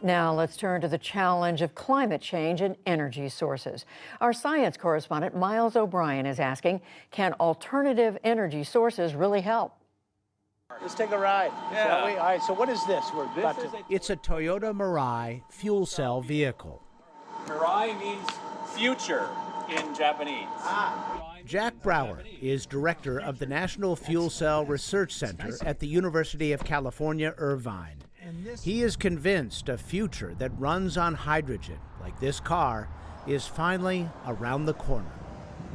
Now let's turn to the challenge of climate change and energy sources. Our science correspondent Miles O'Brien is asking, can alternative energy sources really help? Let's take a ride, shall we? All right, so what is this? It's a Toyota Mirai fuel cell vehicle. Mirai means future in Japanese. Jack Brower is director of the National Fuel Cell Research Center at the University of California, Irvine. He is convinced a future that runs on hydrogen, like this car, is finally around the corner.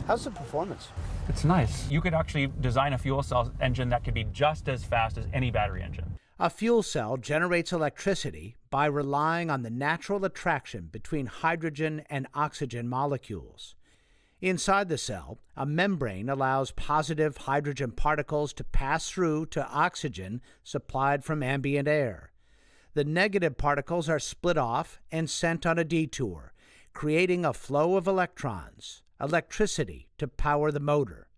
How's the performance? It's nice. You could actually design a fuel cell engine that could be just as fast as any battery engine. A fuel cell generates electricity by relying on the natural attraction between hydrogen and oxygen molecules. Inside the cell, a membrane allows positive hydrogen particles to pass through to oxygen supplied from ambient air. The negative particles are split off and sent on a detour, creating a flow of electrons, electricity to power the motor.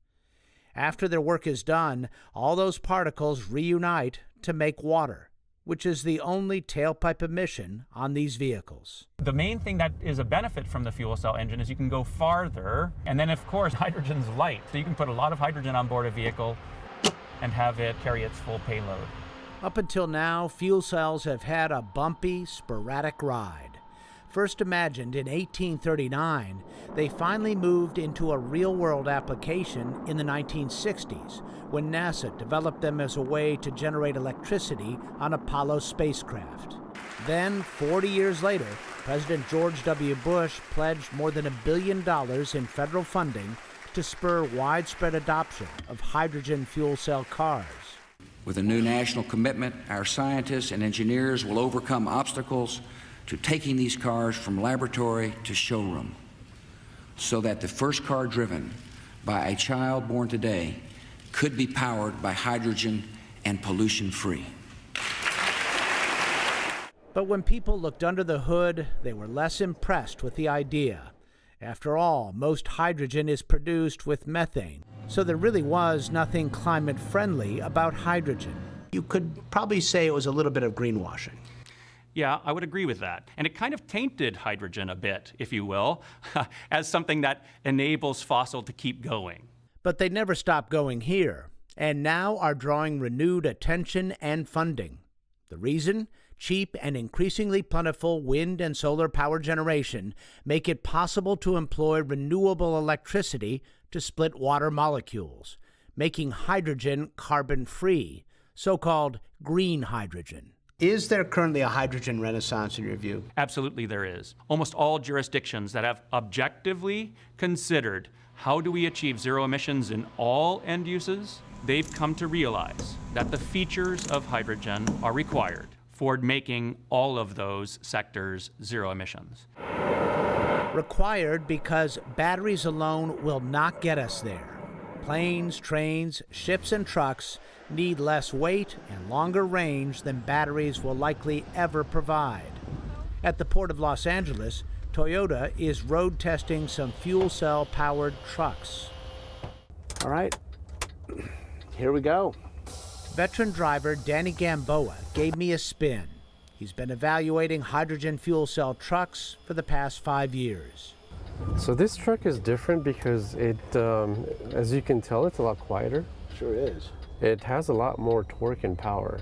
After their work is done, all those particles reunite to make water, which is the only tailpipe emission on these vehicles. The main thing that is a benefit from the fuel cell engine is you can go farther, and then of course hydrogen's light, so you can put a lot of hydrogen on board a vehicle and have it carry its full payload. Up until now, fuel cells have had a bumpy, sporadic ride. First imagined in 1839, they finally moved into a real-world application in the 1960s, when NASA developed them as a way to generate electricity on Apollo spacecraft. Then, 40 years later, President George W. Bush pledged more than $1 billion in federal funding to spur widespread adoption of hydrogen fuel cell cars. With a new national commitment, our scientists and engineers will overcome obstacles to taking these cars from laboratory to showroom, so that the first car driven by a child born today could be powered by hydrogen and pollution-free. But when people looked under the hood, they were less impressed with the idea. After all, most hydrogen is produced with methane, so there really was nothing climate-friendly about hydrogen. You could probably say it was a little bit of greenwashing. Yeah, I would agree with that. And it kind of tainted hydrogen a bit, if you will, as something that enables fossil to keep going. But they never stopped going here, and now are drawing renewed attention and funding. The reason? Cheap and increasingly plentiful wind and solar power generation make it possible to employ renewable electricity to split water molecules, making hydrogen carbon-free, so-called green hydrogen. Is there currently a hydrogen renaissance in your view? Absolutely there is. Almost all jurisdictions that have objectively considered how do we achieve zero emissions in all end uses, they've come to realize that the features of hydrogen are required for making all of those sectors zero emissions. Required because batteries alone will not get us there. Planes, trains, ships, and trucks need less weight and longer range than batteries will likely ever provide. At the Port of Los Angeles, Toyota is road testing some fuel cell powered trucks. All right, here we go. Veteran driver Danny Gamboa gave me a spin. He's been evaluating hydrogen fuel cell trucks for the past 5 years. So this truck is different because it, as you can tell, it's a lot quieter. Sure is. It has a lot more torque and power,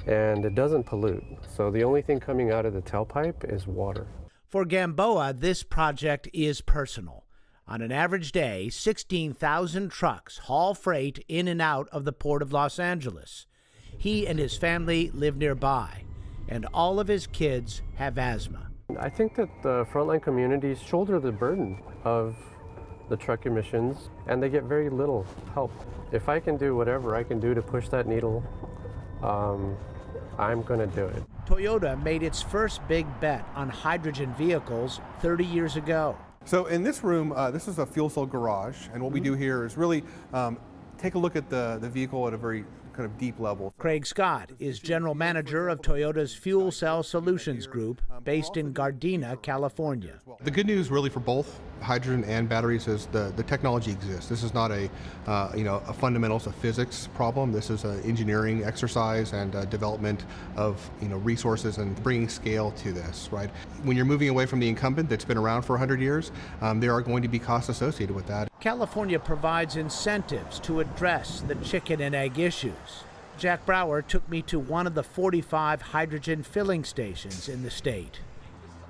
and it doesn't pollute. So the only thing coming out of the tailpipe is water. For Gamboa, this project is personal. On an average day, 16,000 trucks haul freight in and out of the Port of Los Angeles. He and his family live nearby, and all of his kids have asthma. I think that the frontline communities shoulder the burden of the truck emissions, and they get very little help. If I can do whatever I can do to push that needle, I'm going to do it. Toyota made its first big bet on hydrogen vehicles 30 years ago. So in this room, this is a fuel cell garage, and what we do here is really take a look at the vehicle at a very kind of deep level. Craig Scott is general manager of Toyota's Fuel Cell Solutions Group based in Gardena, California. The good news really for both hydrogen and batteries is the technology exists. This is not a fundamentals of physics problem. This is an engineering exercise and development of resources and bringing scale to this. Right? When you're moving away from the incumbent that's been around for 100 years, there are going to be costs associated with that. California provides incentives to address the chicken and egg issues. Jack Brower took me to one of the 45 hydrogen filling stations in the state.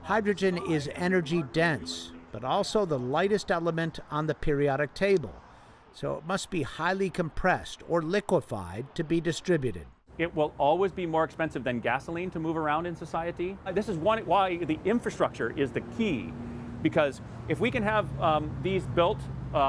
Hydrogen is energy dense, but also the lightest element on the periodic table, so it must be highly compressed or liquefied to be distributed. It will always be more expensive than gasoline to move around in society. This is why the infrastructure is the key, because if we can have these built,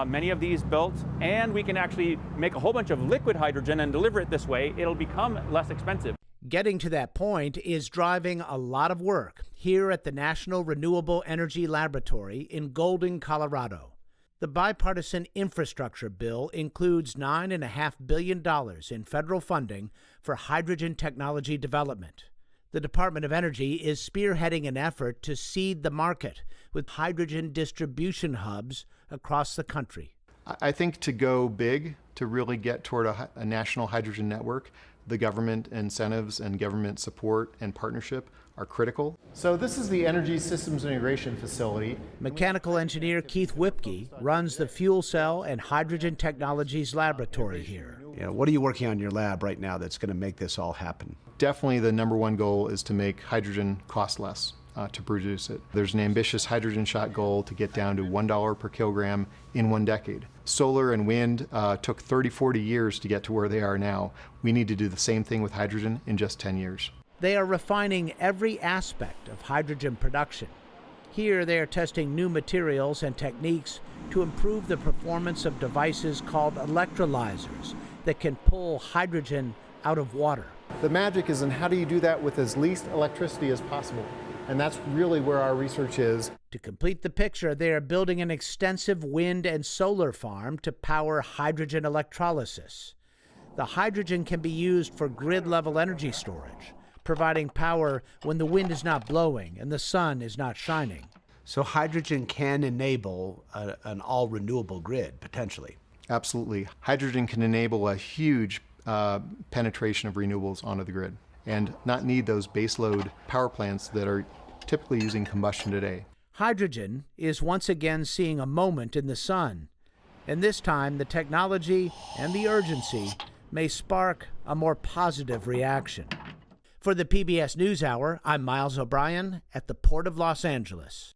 many of these built, and we can actually make a whole bunch of liquid hydrogen and deliver it this way, it'll become less expensive. Getting to that point is driving a lot of work here at the National Renewable Energy Laboratory in Golden, Colorado. The bipartisan infrastructure bill includes $9.5 billion in federal funding for hydrogen technology development. The Department of Energy is spearheading an effort to seed the market with hydrogen distribution hubs across the country. I think to go big, to really get toward a national hydrogen network, the government incentives and government support and partnership are critical. So this is the Energy Systems Integration Facility. Mechanical engineer Keith Whipke runs the Fuel Cell and Hydrogen Technologies Laboratory here. What are you working on in your lab right now that's going to make this all happen? Definitely the number one goal is to make hydrogen cost less to produce it. There's an ambitious hydrogen shot goal to get down to $1 per kilogram in 1 decade. Solar and wind took 30, 40 years to get to where they are now. We need to do the same thing with hydrogen in just 10 years. They are refining every aspect of hydrogen production. Here they are testing new materials and techniques to improve the performance of devices called electrolyzers that can pull hydrogen out of water. The magic is in how do you do that with as least electricity as possible. And that's really where our research is. To complete the picture, they are building an extensive wind and solar farm to power hydrogen electrolysis. The hydrogen can be used for grid-level energy storage, providing power when the wind is not blowing and the sun is not shining. So hydrogen can enable an all-renewable grid, potentially. Absolutely. Hydrogen can enable a huge penetration of renewables onto the grid and not need those baseload power plants that are typically using combustion today. Hydrogen is once again seeing a moment in the sun, and this time the technology and the urgency may spark a more positive reaction. For the PBS NewsHour, I'm Miles O'Brien at the Port of Los Angeles.